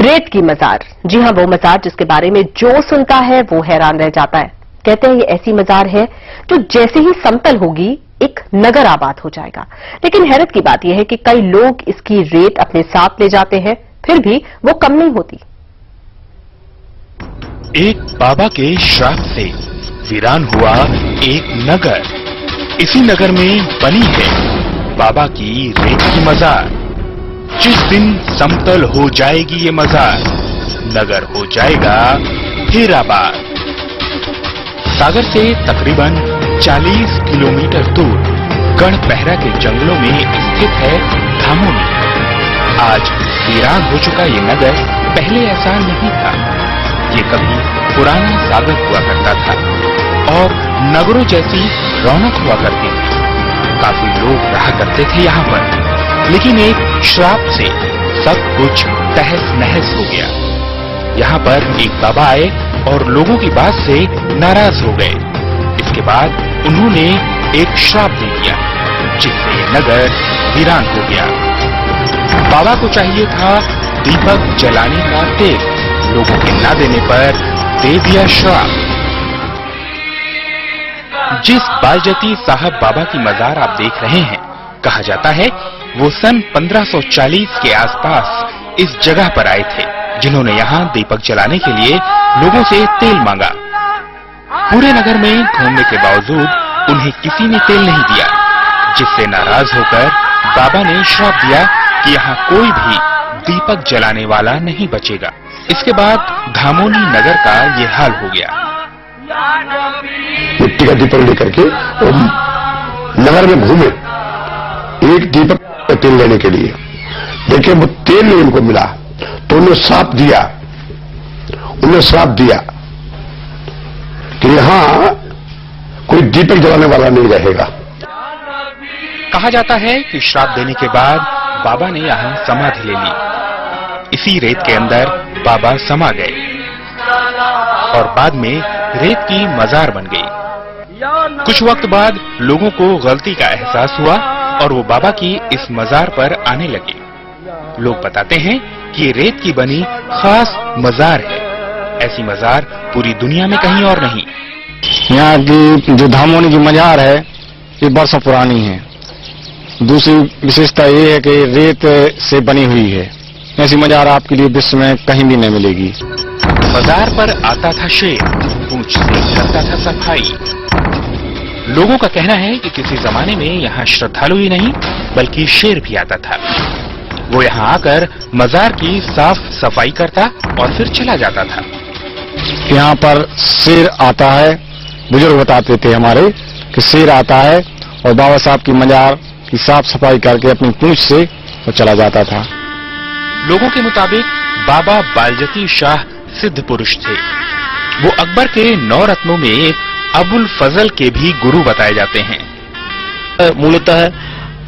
रेत की मजार। जी हां, वो मजार जिसके बारे में जो सुनता है वो हैरान रह जाता है। कहते हैं ये ऐसी मजार है जो जैसे ही समतल होगी एक नगर आबाद हो जाएगा। लेकिन हैरत की बात यह है कि कई लोग इसकी रेत अपने साथ ले जाते हैं, फिर भी वो कम नहीं होती। एक बाबा के श्राप से वीरान हुआ एक नगर। इसी नगर में बनी है बाबा की रेत की मजार। जिस दिन समतल हो जाएगी ये मजार, नगर हो जाएगा फिर आबाद। सागर से तकरीबन 40 किलोमीटर दूर गढ़पहरा के जंगलों में स्थित है धामोनी। आज वीरान हो चुका ये नगर पहले ऐसा नहीं था। ये कभी पुराना सागर हुआ करता था और नगरों जैसी रौनक हुआ करती थी। काफी लोग रहा करते थे यहाँ पर, लेकिन एक श्राप से सब कुछ तहस नहस हो गया। यहाँ पर एक बाबा आए और लोगों की बात से नाराज हो गए। इसके बाद उन्होंने एक श्राप दे दिया, जिससे ये नगर वीरान हो गया। बाबा को चाहिए था दीपक जलाने का तेल, लोगों के ना देने पर दे दिया श्राप। जिस बालजती साहब बाबा की मजार आप देख रहे हैं, कहा जाता है वो सन 1540 के आसपास इस जगह पर आए थे, जिन्होंने यहाँ दीपक जलाने के लिए लोगों से तेल मांगा। पूरे नगर में घूमने के बावजूद उन्हें किसी ने तेल नहीं दिया, जिससे नाराज होकर बाबा ने श्राप दिया कि यहाँ कोई भी दीपक जलाने वाला नहीं बचेगा। इसके बाद धामोनी नगर का ये हाल हो गया। मिट्टी का दीपक लेकर के नगर में घूमे एक दीपक का तेल लेने के लिए। देखिए वो तेल नहीं उनको मिला, तो उन्होंने श्राप दिया कि यहां कोई दीपक जलाने वाला नहीं रहेगा। कहा जाता है कि श्राप देने के बाद बाबा ने यहाँ समाधि ले ली। इसी रेत के अंदर बाबा समा गए और बाद में रेत की मजार बन गई। कुछ वक्त बाद लोगों को गलती का एहसास हुआ और वो बाबा की इस मजार पर आने लगे। लोग बताते हैं कि ये रेत की बनी खास मजार है। ऐसी मजार पूरी दुनिया में कहीं और नहीं। यहाँ की जो धामोनी की मजार है ये बरसों पुरानी है। दूसरी विशेषता ये है कि रेत से बनी हुई है। ऐसी मजार आपके लिए विश्व में कहीं भी नहीं मिलेगी। मजार पर आता था शेर, पूंछ से करता था सफाई। लोगों का कहना है कि किसी जमाने में यहाँ श्रद्धालु ही नहीं बल्कि शेर भी आता था। वो यहाँ आकर मजार की साफ सफाई करता और फिर चला जाता था। यहाँ पर शेर आता है, बुजुर्ग बताते थे हमारे कि शेर आता है और बाबा साहब की मजार की साफ सफाई करके अपनी पूंछ से वो चला जाता था। लोगों के मुताबिक बाबा बालजती शाह सिद्ध पुरुष थे। वो अकबर के 9 रत्नों में एक अबुल फजल के भी गुरु बताए जाते हैं। मूलतः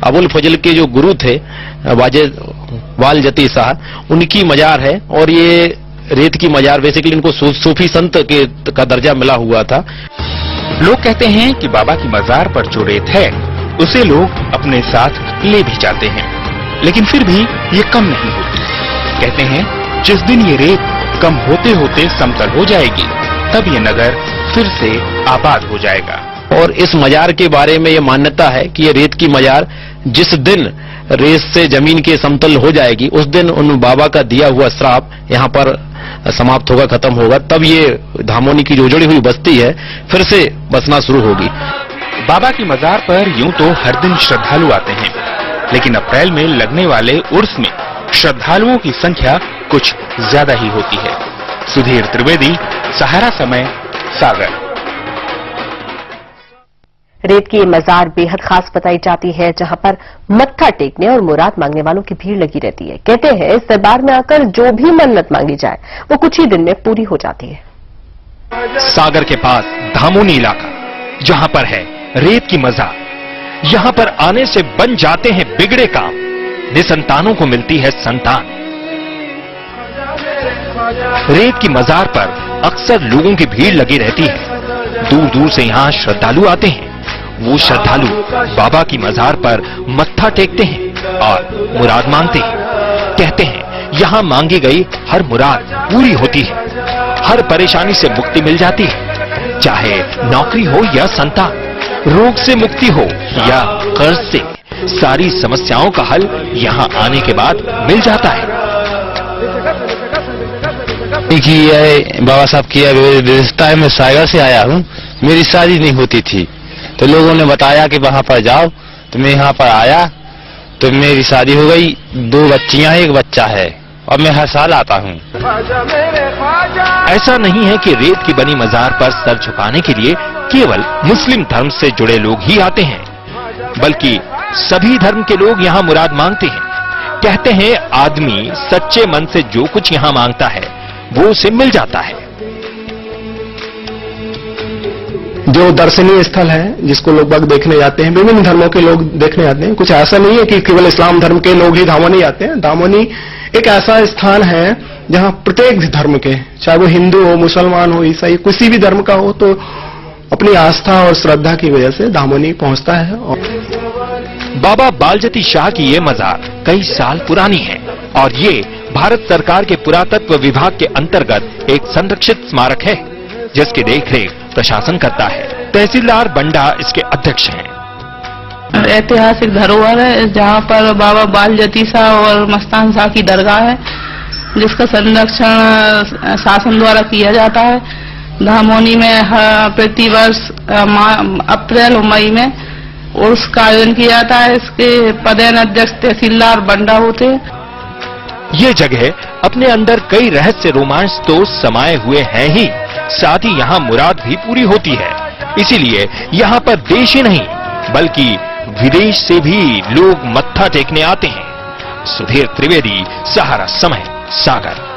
अबुल फजल के जो गुरु थे बालजती शाह, उनकी मजार है और ये रेत की मजार बेसिकली इनको सूफी संत का दर्जा मिला हुआ था। लोग कहते हैं कि बाबा की मजार पर जो रेत है उसे लोग अपने साथ ले भी जाते हैं, लेकिन फिर भी ये कम नहीं होती। कहते हैं जिस दिन ये रेत कम होते होते समतल हो जाएगी, तब ये नगर फिर से आबाद हो जाएगा। और इस मजार के बारे में ये मान्यता है कि ये रेत की मजार जिस दिन रेत से जमीन के समतल हो जाएगी, उस दिन उन बाबा का दिया हुआ श्राप यहाँ पर समाप्त होगा, खत्म होगा। तब ये धामोनी की जो जुड़ी हुई बस्ती है फिर से बसना शुरू होगी। बाबा की मजार पर यूं तो हर दिन श्रद्धालु आते हैं, लेकिन अप्रैल में लगने वाले उर्स में श्रद्धालुओं की संख्या कुछ ज्यादा ही होती है। सुधीर त्रिवेदी, सहारा समय, सागर। रेत की ये मजार बेहद खास बताई जाती है, जहां पर मत्था टेकने और मुराद मांगने वालों की भीड़ लगी रहती है। कहते हैं इस दरबार में आकर जो भी मन्नत मांगी जाए वो कुछ ही दिन में पूरी हो जाती है। सागर के पास धामोनी इलाका, जहां पर है रेत की मजार। यहां पर आने से बन जाते हैं बिगड़े काम, निसंतानों को मिलती है संतान। रेत की मजार पर अक्सर लोगों की भीड़ लगी रहती है। दूर दूर से यहां श्रद्धालु आते हैं। वो श्रद्धालु बाबा की मजार पर मत्था टेकते हैं और मुराद मांगते हैं। कहते हैं यहाँ मांगी गई हर मुराद पूरी होती है, हर परेशानी से मुक्ति मिल जाती है, चाहे नौकरी हो या संतान, रोग से मुक्ति हो या कर्ज से, सारी समस्याओं का हल यहाँ आने के बाद मिल जाता है। बाबा साहब की रिश्ता है, मैं सागर से आया हूँ, मेरी शादी नहीं होती थी, तो लोगों ने बताया कि वहां पर जाओ, तो मैं यहाँ पर आया तो मेरी शादी हो गई, 2 बच्चियां, 1 बच्चा है, और मैं हर साल आता हूँ। ऐसा नहीं है कि रेत की बनी मजार पर सर झुकाने के लिए केवल मुस्लिम धर्म से जुड़े लोग ही आते हैं, बल्कि सभी धर्म के लोग यहाँ मुराद मांगते हैं। कहते हैं आदमी सच्चे मन से जो कुछ यहाँ मांगता है वो उसे मिल जाता है। जो दर्शनीय स्थल है जिसको लोग बाग देखने जाते हैं, विभिन्न धर्मों के लोग देखने आते हैं। कुछ ऐसा नहीं है कि केवल इस्लाम धर्म के लोग ही धामोनी आते हैं। धामोनी एक ऐसा स्थान है जहां प्रत्येक धर्म के, चाहे वो हिंदू हो, मुसलमान हो, ईसाई, किसी भी धर्म का हो, तो अपनी आस्था और श्रद्धा की वजह से धामोनी पहुंचता है। बाबा बालजती शाह की ये मजार कई साल पुरानी है और ये भारत सरकार के पुरातत्व विभाग के अंतर्गत एक संरक्षित स्मारक है, जिसकी देखरेख प्रशासन करता है। तहसीलदार बंडा इसके अध्यक्ष हैं। ऐतिहासिक धरोहर है जहाँ पर बाबा बालजती शाह और मस्तान शाह की दरगाह है, जिसका संरक्षण शासन द्वारा किया जाता है। धामोनी में प्रतिवर्ष अप्रैल और मई में उर्स का आयोजन किया जाता है। इसके पदेन अध्यक्ष तहसीलदार बंडा होते हैं। ये जगह अपने अंदर कई रहस्य रोमांच तो समाये हुए हैं ही, साथ ही यहाँ मुराद भी पूरी होती है। इसीलिए यहाँ पर देश ही नहीं बल्कि विदेश से भी लोग मत्था टेकने आते हैं। सुधीर त्रिवेदी, सहारा समय, सागर।